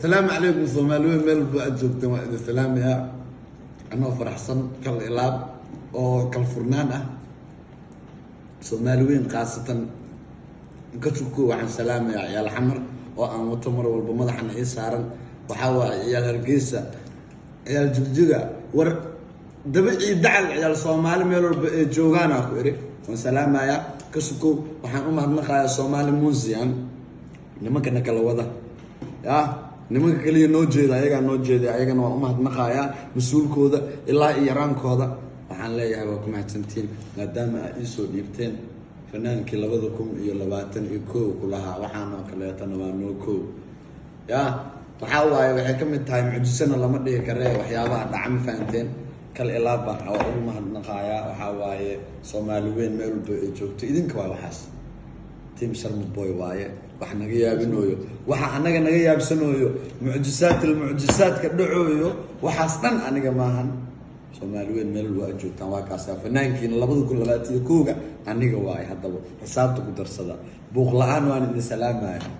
السلام عليكم صوماليين ميل بعد جوجتين السلام يا أنا فرحسن كالإلاب أو كالفرنان صوماليين خاصة كتشكو عن سلام يا الحمر وأنا متمر والبمضح عن إيسارا وحاول يا الرقيسة يا الجوجة ور دبي دعل يا الصومالي ميل جوجانا أخوي وسلام يا كتشكو وحنا نقرأ الصومالي موزيان لما كنا كالوضع يا nimanka kaliya noo jeeda ayagana waa u mahadnaqayaa mas'uulkooda ilaa yaraankooda waxaan leeyahay waa ku mahadsantiin maadaama ay soo dhiibteen fanaankii 2021 kulaha waxaan oo kaleetana waa noo koow ya waxa waaye waxay ka mid tahay mucjisana lama dhigi karo waxyaabaha dhacam faanteen kal ilaaba waa u mahadnaqayaa waxa waaye Soomaali weyn meel walba ay joogto idinka waa waxaas تيم شرم بوي وايه وحنا غيابينويو waxa anaga naga yaabsanooyo mucjisaad ka dhacoyo waxaastan aniga maahan Soomaaliyeed meel waa joogtaan waa kaas fanaankiina 2021 aniga waay hadaba xisaabta ku darsada buuq la'aan waan idin salaamayaa